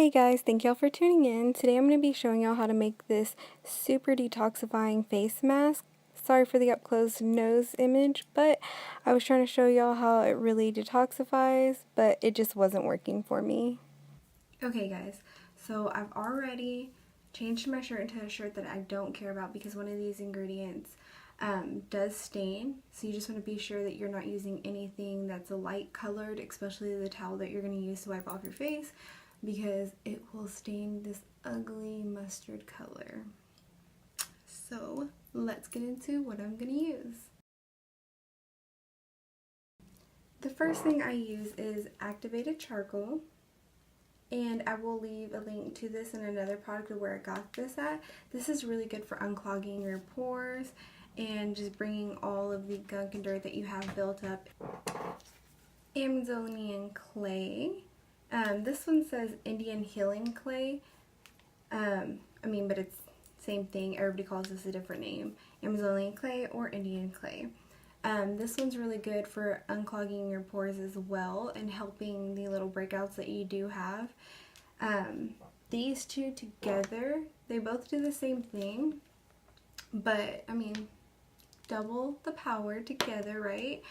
Hey guys, thank y'all for tuning in. Today I'm going to be showing y'all how to make this super detoxifying face mask. Sorry for the up close nose image, but I was trying to show y'all how it really detoxifies, but it just wasn't working for me. Okay guys, so I've already changed my shirt into a shirt that I don't care about because one of these ingredients does stain. So you just want to be sure that you're not using anything that's a light colored, especially the towel that you're going to use to wipe off your face, because it will stain this ugly mustard color. So let's get into what I'm going to use. The first thing I use is activated charcoal, and I will leave a link to this in another product of where I got this at. This is really good for unclogging your pores and just bringing all of the gunk and dirt that you have built up. Amazonian clay. This one says Indian healing clay. But it's same thing. Everybody calls this a different name. Amazonian clay or Indian clay. This one's really good for unclogging your pores as well and helping the little breakouts that you do have. These two together, they both do the same thing, but double the power together, right?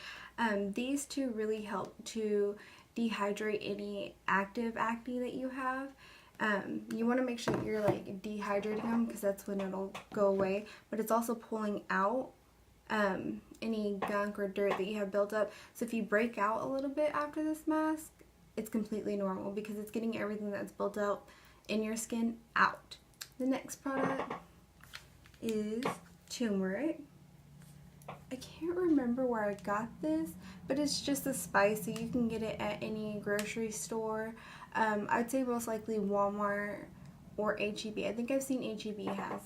These two really help to dehydrate any active acne that you have. You want to make sure that you're like dehydrating them because that's when it'll go away, but it's also pulling out any gunk or dirt that you have built up. So if you break out a little bit after this mask, it's completely normal because it's getting everything that's built up in your skin out. The next product is turmeric. I can't remember where I got this, but it's just a spice, so you can get it at any grocery store. I'd say most likely Walmart or H-E-B. I think I've seen H-E-B has.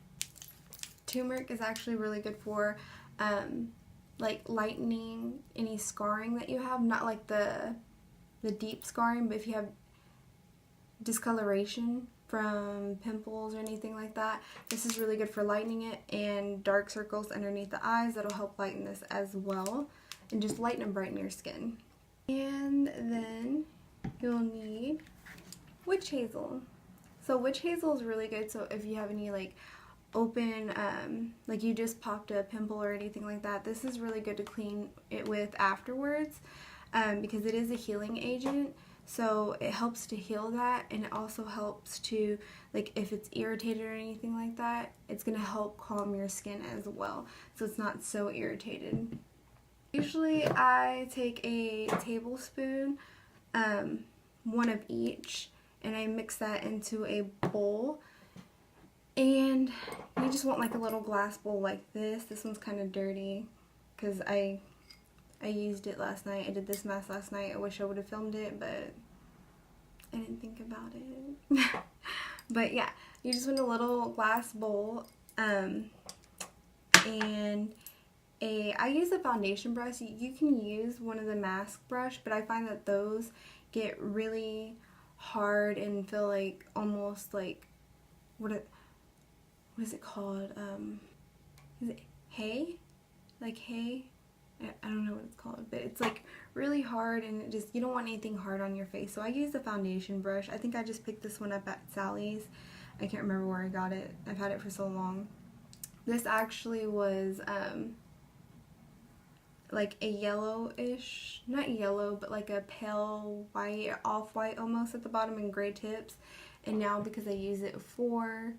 Turmeric is actually really good for like lightening any scarring that you have, not like the deep scarring, but if you have discoloration from pimples or anything like that, this is really good for lightening it, and dark circles underneath the eyes, that'll help lighten this as well and just lighten and brighten your skin. And then you'll need witch hazel. So witch hazel is really good, so if you have any like open like you just popped a pimple or anything like that, this is really good to clean it with afterwards, because it is a healing agent. So it helps to heal that, and it also helps to, like, if it's irritated or anything like that, it's going to help calm your skin as well, so it's not so irritated. Usually I take a tablespoon, one of each, and I mix that into a bowl. And you just want like a little glass bowl like this. This one's kind of dirty because I used it last night. I did this mask last night. I wish I would have filmed it, but I didn't think about it. But yeah, you just want a little glass bowl, and I use a foundation brush. You can use one of the mask brush, but I find that those get really hard and feel like almost like what is it called? Is it hay? Like hay? I don't know what it's called, but it's like really hard, and it just, you don't want anything hard on your face. So I use the foundation brush. I think I just picked this one up at Sally's. I can't remember where I got it. I've had it for so long. This actually was like a yellowish, not yellow, but like a pale white, off-white almost at the bottom, and gray tips. And now because I use it for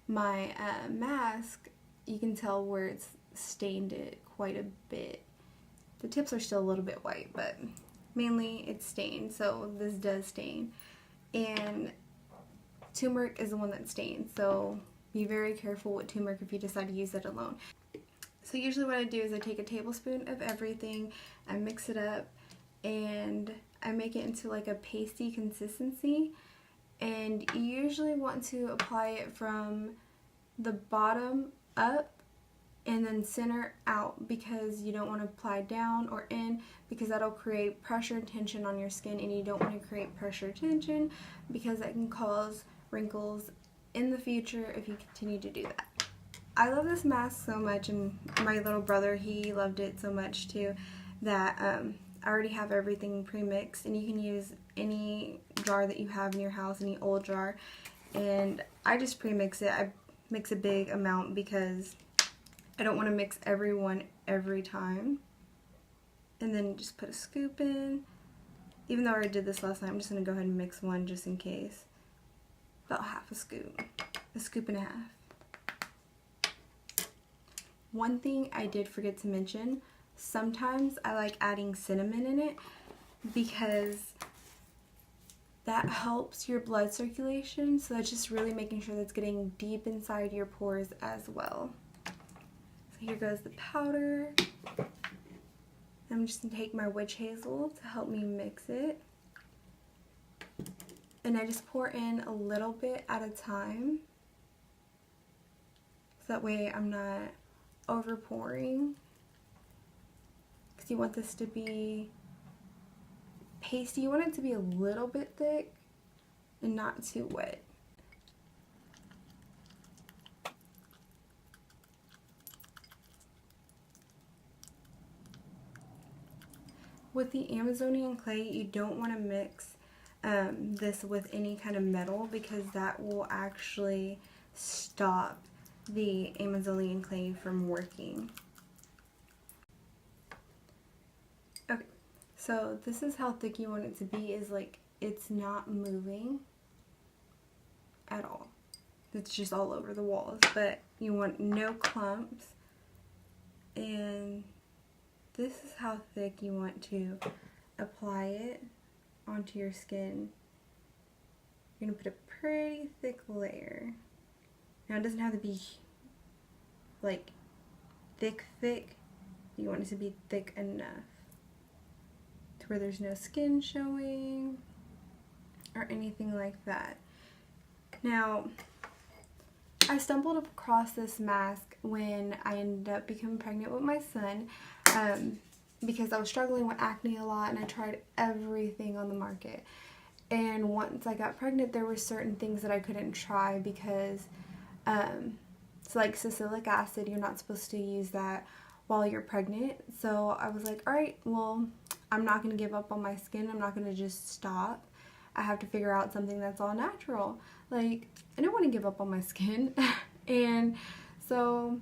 my mask, you can tell where it's stained it quite a bit. The tips are still a little bit white, but mainly it's stained, so this does stain. And turmeric is the one that stains, so be very careful with turmeric if you decide to use it alone. So usually what I do is I take a tablespoon of everything, I mix it up, and I make it into like a pasty consistency. And you usually want to apply it from the bottom up and then center out, because you don't want to apply down or in, because that'll create pressure and tension on your skin, and you don't want to create pressure tension because that can cause wrinkles in the future if you continue to do that. I love this mask so much, and my little brother, he loved it so much too, that I already have everything pre-mixed, and you can use any jar that you have in your house, any old jar, and I just pre-mix it. I mix a big amount because I don't want to mix everyone every time. And then just put a scoop in. Even though I already did this last night, I'm just going to go ahead and mix one just in case. About half a scoop and a half. One thing I did forget to mention, sometimes I like adding cinnamon in it because that helps your blood circulation. So that's just really making sure that's getting deep inside your pores as well. So here goes the powder. I'm just going to take my witch hazel to help me mix it. And I just pour in a little bit at a time. So that way I'm not over pouring. Because you want this to be pasty. You want it to be a little bit thick and not too wet. With the Amazonian clay, you don't want to mix this with any kind of metal because that will actually stop the Amazonian clay from working. Okay, so this is how thick you want it to be, is like it's not moving at all. It's just all over the walls, but you want no clumps. And this is how thick you want to apply it onto your skin. You're going to put a pretty thick layer. Now it doesn't have to be like thick. You want it to be thick enough to where there's no skin showing or anything like that. Now, I stumbled across this mask when I ended up becoming pregnant with my son. Because I was struggling with acne a lot and I tried everything on the market. And once I got pregnant, there were certain things that I couldn't try because, so like salicylic acid, you're not supposed to use that while you're pregnant. So I was like, alright, well, I'm not going to give up on my skin. I'm not going to just stop. I have to figure out something that's all natural. Like, I don't want to give up on my skin. And so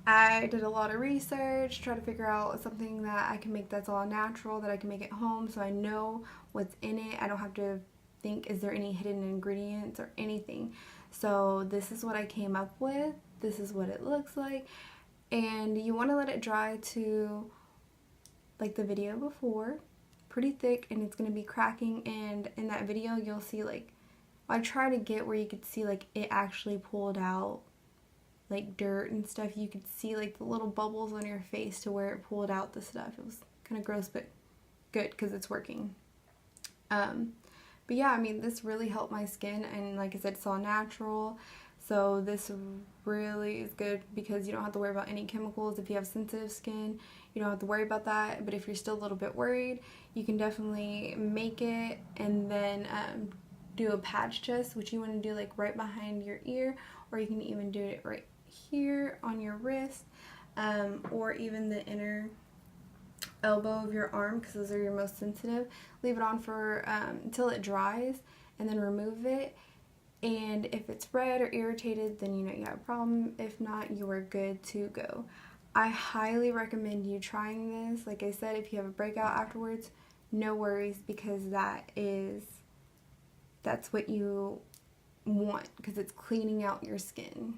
I did a lot of research, try to figure out something that I can make that's all natural, that I can make at home so I know what's in it. I don't have to think, is there any hidden ingredients or anything. So this is what I came up with. This is what it looks like. And you want to let it dry to like the video before, pretty thick, and it's going to be cracking. And in that video you'll see like, I try to get where you could see like it actually pulled out like dirt and stuff. You could see like the little bubbles on your face to where it pulled out the stuff. It was kind of gross, but good because it's working. But yeah, I mean, this really helped my skin, and like I said, it's all natural. So this really is good because you don't have to worry about any chemicals. If you have sensitive skin, you don't have to worry about that. But if you're still a little bit worried, you can definitely make it and then do a patch test, which you want to do like right behind your ear, or you can even do it right here on your wrist, or even the inner elbow of your arm, because those are your most sensitive. Leave it on for until it dries, and then remove it. And if it's red or irritated, then you know you have a problem. If not, you are good to go. I highly recommend you trying this. Like I said, if you have a breakout afterwards, no worries, because that's what you want, because it's cleaning out your skin.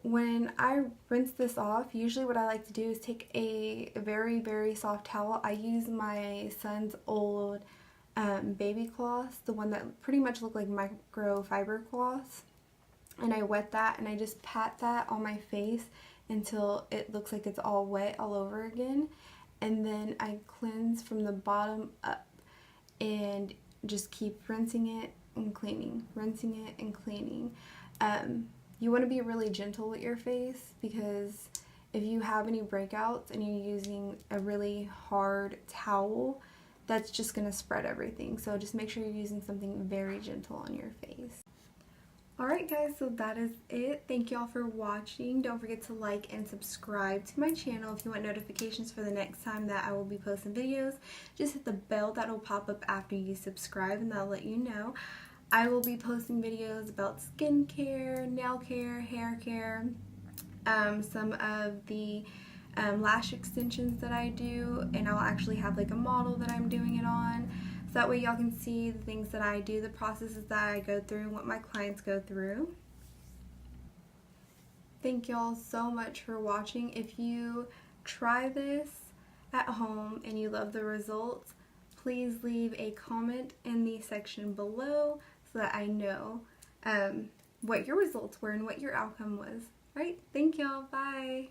When I rinse this off, usually what I like to do is take a very, very soft towel. I use my son's old baby cloths, the one that pretty much look like microfiber cloths, and I wet that and I just pat that on my face until it looks like it's all wet all over again, and then I cleanse from the bottom up and just keep rinsing it and cleaning, rinsing it and cleaning. You want to be really gentle with your face, because if you have any breakouts and you're using a really hard towel, that's just going to spread everything. So just make sure you're using something very gentle on your face. Alright guys, so that is it. Thank you all for watching. Don't forget to like and subscribe to my channel if you want notifications for the next time that I will be posting videos. Just hit the bell that will pop up after you subscribe and that'll let you know. I will be posting videos about skincare, nail care, hair care, some of the lash extensions that I do, and I'll actually have like a model that I'm doing it on. So that way y'all can see the things that I do, the processes that I go through, and what my clients go through. Thank y'all so much for watching. If you try this at home and you love the results, please leave a comment in the section below so that I know what your results were and what your outcome was. Alright, thank y'all. Bye.